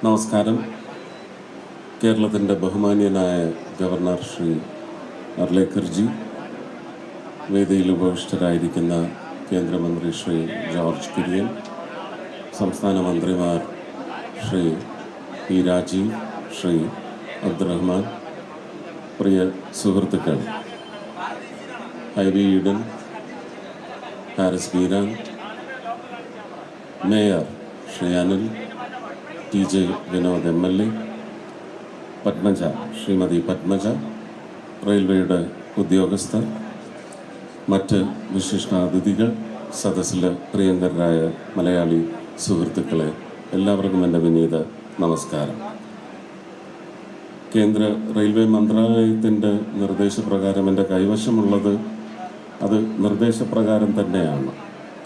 നമസ്കാരം. കേരളത്തിൻ്റെ ബഹുമാന്യനായ ഗവർണർ ശ്രീ അർലേക്കർജി, വേദിയിൽ ഉപവിഷ്ടരായിരിക്കുന്ന കേന്ദ്രമന്ത്രി ശ്രീ ജോർജ് കുര്യൻ, സംസ്ഥാന മന്ത്രിമാർ ശ്രീ പി രാജീവ്, ശ്രീ അബ്ദുറഹ്മാൻ, പ്രിയ സുഹൃത്തുക്കൾ Hibi Eden, Haris Beeran, mayor Shri Anil, T J Vinod MLA, Padmaja, Shrimati Padmaja, റെയിൽവേയുടെ ഉദ്യോഗസ്ഥർ, മറ്റ് വിശിഷ്ടാതിഥികൾ, സദസ്സിലെ പ്രിയങ്കരായ മലയാളി സുഹൃത്തുക്കളെ, എല്ലാവർക്കും എൻ്റെ വിനീത നമസ്കാരം. കേന്ദ്ര റെയിൽവേ മന്ത്രാലയത്തിൻ്റെ നിർദ്ദേശപ്രകാരം എൻ്റെ കൈവശമുള്ളത് അത് നിർദ്ദേശപ്രകാരം തന്നെയാണ്.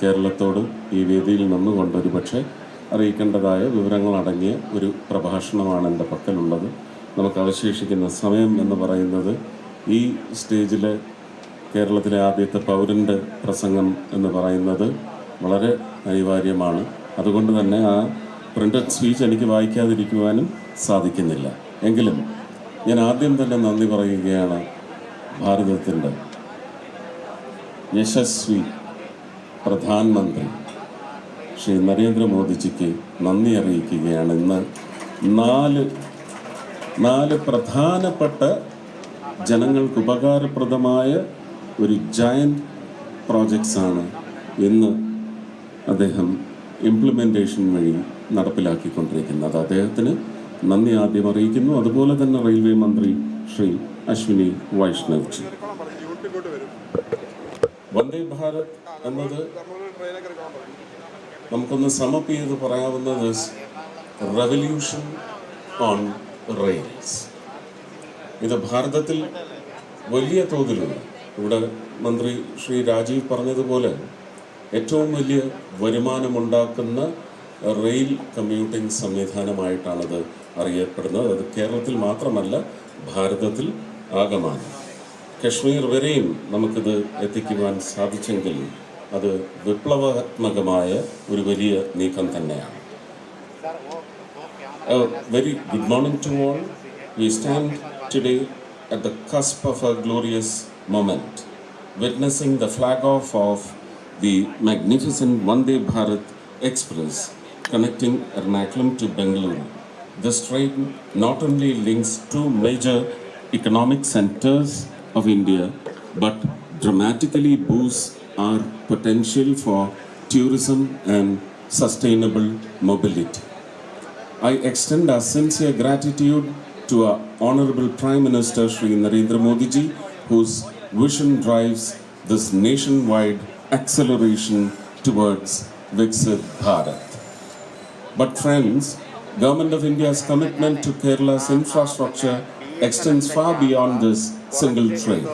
കേരളത്തോട് ഈ വേദിയിൽ നിന്നുകൊണ്ട് ഒരു പക്ഷേ അറിയിക്കേണ്ടതായ വിവരങ്ങളടങ്ങിയ ഒരു പ്രഭാഷണമാണ് എൻ്റെ പക്കലുള്ളത്. നമുക്ക് അവശേഷിക്കുന്ന സമയം എന്ന് പറയുന്നത് ഈ സ്റ്റേജിലെ കേരളത്തിലെ ആദ്യത്തെ പൗരൻ്റെ പ്രസംഗം എന്ന് പറയുന്നത് വളരെ അനിവാര്യമാണ്. അതുകൊണ്ട് തന്നെ ആ പ്രിൻ്റഡ് സ്പീച്ച് എനിക്ക് വായിക്കാതിരിക്കുവാനും സാധിക്കുന്നില്ല. എങ്കിലും ഞാൻ ആദ്യം തന്നെ നന്ദി പറയുകയാണ് ഭാരതത്തിൻ്റെ യശസ്വി പ്രധാനമന്ത്രി ശ്രീ നരേന്ദ്രമോദിജിക്ക് നന്ദി അറിയിക്കുകയാണ്. ഇന്ന് നാല് പ്രധാനപ്പെട്ട ജനങ്ങൾക്ക് ഉപകാരപ്രദമായ ഒരു ജയൻറ്റ് പ്രോജക്ട്സാണ് ഇന്ന് അദ്ദേഹം ഇംപ്ലിമെൻറ്റേഷൻ വഴി നടപ്പിലാക്കിക്കൊണ്ടിരിക്കുന്നത്. അദ്ദേഹത്തിന് നന്ദി ആദ്യം അറിയിക്കുന്നു. അതുപോലെ തന്നെ റെയിൽവേ മന്ത്രി ശ്രീ അശ്വിനി വൈഷ്ണവ്ജി. വന്ദേ ഭാരത് എന്നത് നമുക്കൊന്ന് സമപ്പ് ചെയ്ത് പറയാവുന്നത് റെവല്യൂഷൻ ഓൺ റെയിൽസ്. ഇത് ഭാരതത്തിൽ വലിയ തോതിലുള്ള, ഇവിടെ മന്ത്രി ശ്രീ രാജീവ് പറഞ്ഞതുപോലെ, ഏറ്റവും വലിയ വരുമാനമുണ്ടാക്കുന്ന റെയിൽ കമ്മ്യൂട്ടിംഗ് സംവിധാനമായിട്ടാണത് അറിയപ്പെടുന്നത്. അത് കേരളത്തിൽ മാത്രമല്ല, ഭാരതത്തിൽ ആകമാനം കശ്മീർ വരെയും നമുക്കിത് എത്തിക്കുവാൻ സാധിച്ചെങ്കിൽ അത് വിപ്ലവാത്മകമായ ഒരു വലിയ നീക്കം തന്നെയാണ്. Very good morning to all. We stand today at the cusp of a glorious moment, witnessing the flag off of the magnificent Vande Bharat Express connecting Ernakulam to Bengaluru. This train not only links two major economic centers of India, but dramatically boosts our potential for tourism and sustainable mobility. I extend our sincere gratitude to our Honorable Prime Minister Shri Narendra Modi ji, whose vision drives this nationwide acceleration towards Viksit Bharat. But friends, Government of India's commitment to Kerala's infrastructure extends far beyond this single train.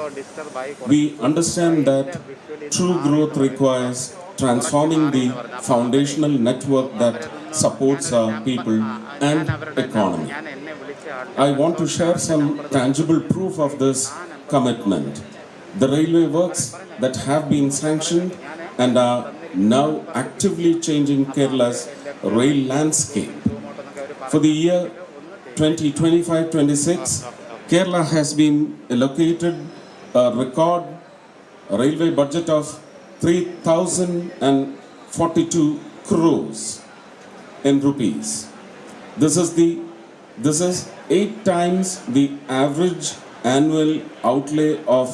We understand that true growth requires transforming the foundational network that supports our people and economy. I want to share some tangible proof of this commitment. The railway works that have been sanctioned and are now actively changing Kerala's rail landscape. For the year 2025-26, Kerala has been allocated a record railway budget of 3,042 crores in rupees. This is 8 times the average annual outlay of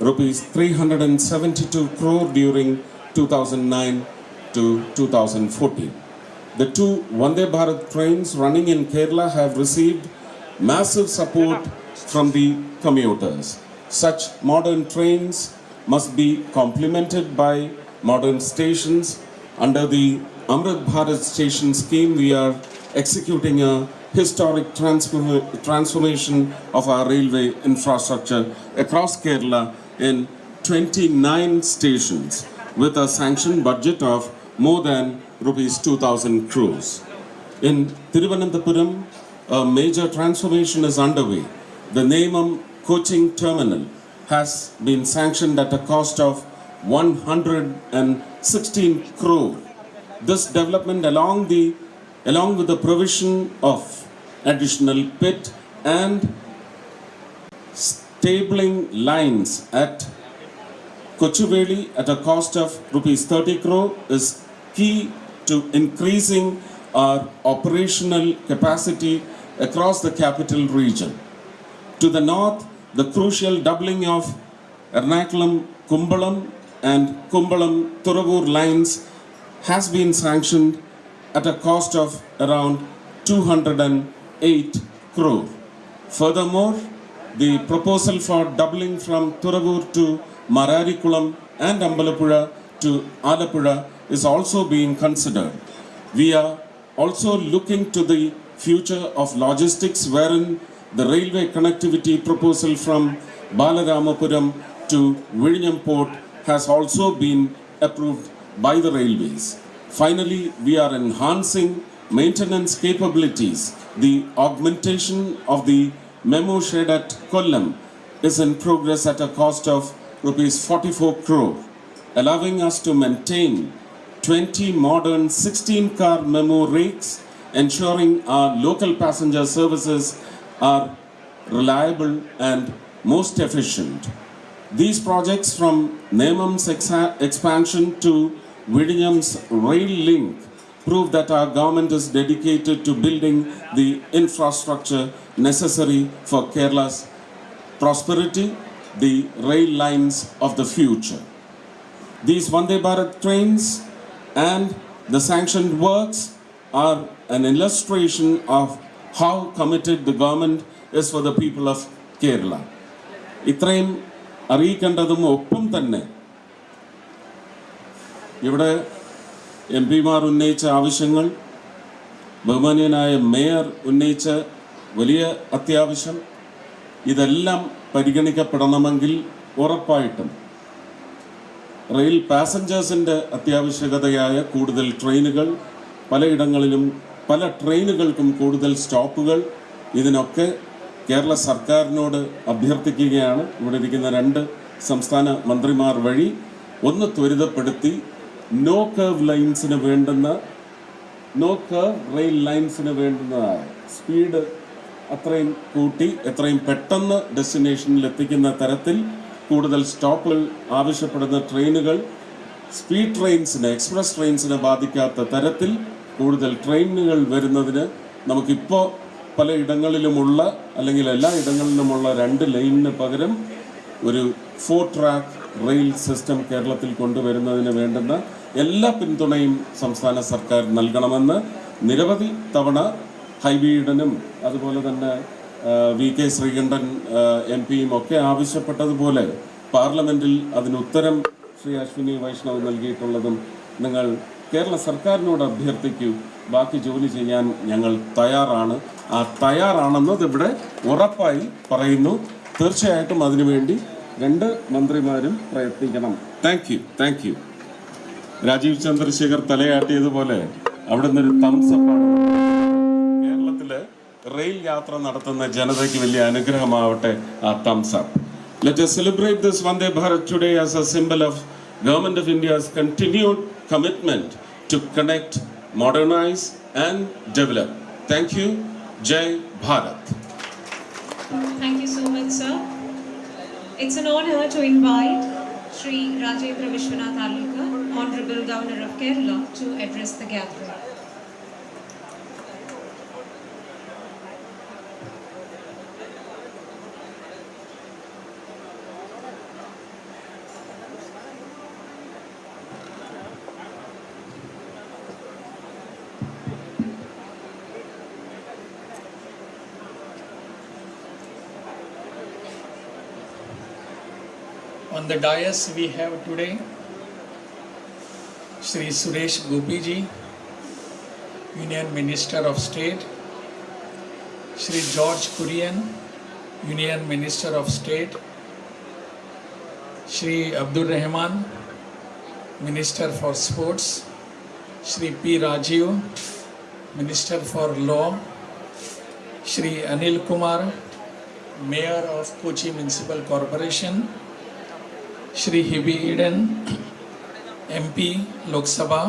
rupees 372 crore during 2009 to 2014. The two Vande Bharat trains running in Kerala have received massive support from the commuters. Such modern trains must be complemented by modern stations. Under the Amrit Bharat Station scheme, we are executing a historic transformation of our railway infrastructure across Kerala in 29 stations with a sanctioned budget of more than rupees 2,000 crores. In Thiruvananthapuram, a major transformation is underway. The Neymam coaching terminal has been sanctioned at a cost of 116 crore. This development along the along with the provision of additional pit and stabling lines at Kochuveli at a cost of rupees 30 crore is key to increasing our operational capacity across the capital region. To the north, the crucial doubling of Ernakulam-Kumbalam and Kumbalam-Thuruvur lines has been sanctioned at a cost of around 208 crore. Furthermore, the proposal for doubling from Thuruvur to Mararikulam and Ambalapuzha to Alappuzha is also being considered. We are also looking to the future of logistics, wherein the railway connectivity proposal from Balaramapuram to Vizhinjam Port has also been approved by the railways. Finally, we are enhancing maintenance capabilities. The augmentation of the memo shed at Kollam is in progress at a cost of rupees 44 crore, allowing us to maintain 20 modern 16-car memo rakes, ensuring our local passenger services are reliable and most efficient. These projects, from Nemam's expansion to Vizhinjam's rail link, prove that our government is dedicated to building the infrastructure necessary for Kerala's prosperity, the rail lines of the future. These Vande Bharat trains and the sanctioned works are an illustration of how committed the government is for the people of Kerala. ഇത്രയും അറിയിക്കേണ്ടതും ഒപ്പം തന്നെ ഇവിടെ M പിമാർ ഉന്നയിച്ച ആവശ്യങ്ങൾ, ബഹുമാനീയനായ mayor ഉന്നയിച്ച വലിയ അത്യാവശ്യം, ഇതെല്ലാം പരിഗണിക്കപ്പെടണമെങ്കിൽ ഉറപ്പായിട്ടും റെയിൽ പാസഞ്ചേഴ്സിൻ്റെ അത്യാവശ്യകതയായ കൂടുതൽ ട്രെയിനുകൾ, പലയിടങ്ങളിലും പല ട്രെയിനുകൾക്കും കൂടുതൽ സ്റ്റോപ്പുകൾ, ഇതിനൊക്കെ കേരള സർക്കാരിനോട് അഭ്യർത്ഥിക്കുകയാണ്. ഇവിടെ ഇരിക്കുന്ന 2 സംസ്ഥാന മന്ത്രിമാർ വഴി ഒന്ന് ത്വരിതപ്പെടുത്തി നോ കർവ് റെയിൽ ലൈൻസിന് വേണ്ടുന്നതായ സ്പീഡ് അത്രയും കൂട്ടി എത്രയും പെട്ടെന്ന് ഡെസ്റ്റിനേഷനിൽ എത്തിക്കുന്ന തരത്തിൽ കൂടുതൽ സ്റ്റോപ്പുകൾ ആവശ്യപ്പെടുന്ന ട്രെയിനുകൾ, സ്പീഡ് ട്രെയിൻസിന്, എക്സ്പ്രസ് ട്രെയിൻസിനെ ബാധിക്കാത്ത തരത്തിൽ കൂടുതൽ ട്രെയിനുകൾ വരുന്നതിന് നമുക്കിപ്പോൾ പലയിടങ്ങളിലുമുള്ള അല്ലെങ്കിൽ എല്ലാ ഇടങ്ങളിലുമുള്ള 2 ലൈനിന് പകരം ഒരു 4 ട്രാക്ക് റെയിൽ സിസ്റ്റം കേരളത്തിൽ കൊണ്ടുവരുന്നതിന് വേണ്ടുന്ന എല്ലാ പിന്തുണയും സംസ്ഥാന സർക്കാർ നൽകണമെന്ന് നിരവധി തവണ ഹൈബീഡനും അതുപോലെ തന്നെ VK ശ്രീകണ്ഠൻ MP-യും ഒക്കെ ആവശ്യപ്പെട്ടതുപോലെ പാർലമെൻറ്റിൽ അതിന് ഉത്തരം ശ്രീ അശ്വിനി വൈഷ്ണവ് നൽകിയിട്ടുള്ളതും നിങ്ങൾ കേരള സർക്കാരിനോട് അഭ്യർത്ഥിക്കൂ. ബാക്കി ജോലി ചെയ്യാൻ ഞങ്ങൾ തയ്യാറാണ്. ആ തയ്യാറാണെന്നത് ഇവിടെ ഉറപ്പായി പറയുന്നു. തീർച്ചയായിട്ടും അതിനുവേണ്ടി 2 മന്ത്രിമാരും പ്രയത്നിക്കണം. Thank you. രാജീവ് ചന്ദ്രശേഖർ തലയാട്ടിയതുപോലെ അവിടെ നിന്നൊരു തംസപ്പാണ്. കേരളത്തില് റെയിൽ യാത്ര നടത്തുന്ന ജനതയ്ക്ക് വലിയ അനുഗ്രഹമാവട്ടെ ആ thumbs up. Let us celebrate this Vande Bharat today as a symbol of Government of India's continued commitment to connect, modernize and develop. Thank you. Jai Bharat. Thank you so much, sir. It's an honor to invite Shri Rajendra Vishwanath Arlalkar, Honorable Governor of Kerala, to address the gathering. On the dais we have today Shri Suresh Gopiji, Union Minister of State, Shri George Kurian, Union Minister of State, Shri Abdul Rahman, Minister for Sports, Shri P. Rajiv, Minister for Law, Shri Anil Kumar, Mayor of Kochi Municipal Corporation, Shri Hibi Eden, MP Lok Sabha,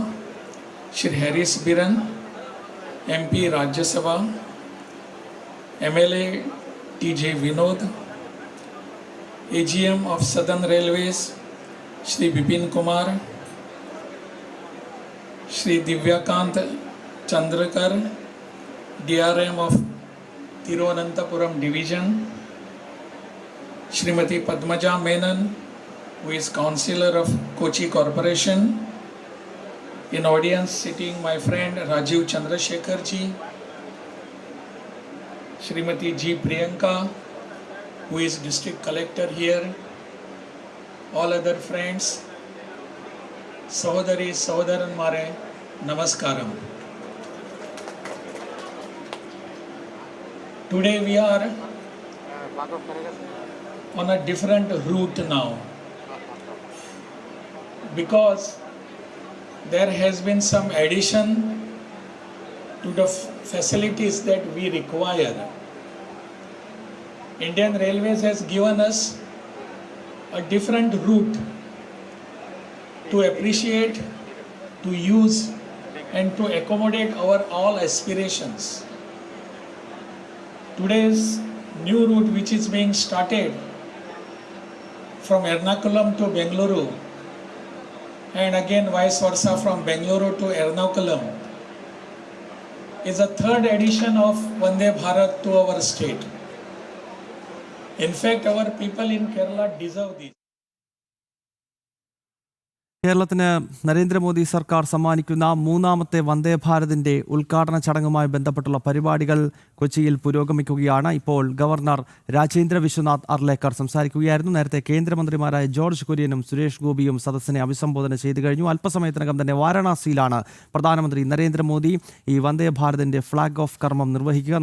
Shri Harris Biran, MP Rajya Sabha, MLA TJ Vinod, AGM of Southern Railways, Shri Bipin Kumar, Shri Divyakant Chandrakar, DRM of Thiruvananthapuram Division, Shrimati Padmaja Menon, who is Councillor of Kochi Corporation. In audience sitting my friend Rajiv Chandrasekhar ji, Shrimati G. Priyanka, who is District Collector here, all other friends, Sahodari, Sahodaran Mare, Namaskaram. Today we are on a different route now, because there has been some addition to the facilities that we require. Indian Railways has given us a different route to appreciate, to use, and to accommodate our all aspirations. Today's new route, which is being started from Ernakulam to Bengaluru, and again vice versa from Bengaluru to Ernakulam, is a third edition of Vande Bharat to our state. In fact, our people in Kerala deserve this. കേരളത്തിന് നരേന്ദ്രമോദി സർക്കാർ സമ്മാനിക്കുന്ന മൂന്നാമത്തെ വന്ദേ ഭാരതിന്റെ ഉദ്ഘാടന ചടങ്ങുമായി ബന്ധപ്പെട്ടുള്ള പരിപാടികൾ കൊച്ചിയിൽ പുരോഗമിക്കുകയാണ്. ഇപ്പോൾ ഗവർണർ രാജേന്ദ്ര വിശ്വനാഥ് അർലേക്കർ സംസാരിക്കുകയായിരുന്നു. നേരത്തെ കേന്ദ്രമന്ത്രിമാരായ ജോർജ് കുര്യനും സുരേഷ് ഗോപിയും സദസ്സിനെ അഭിസംബോധന ചെയ്തു കഴിഞ്ഞു. അല്പസമയത്തിനകം തന്നെ വാരണാസിയിലാണ് പ്രധാനമന്ത്രി നരേന്ദ്രമോദി ഈ വന്ദേ ഭാരതിന്റെ ഫ്ളാഗ് ഓഫ് കർമ്മം നിർവഹിക്കുക.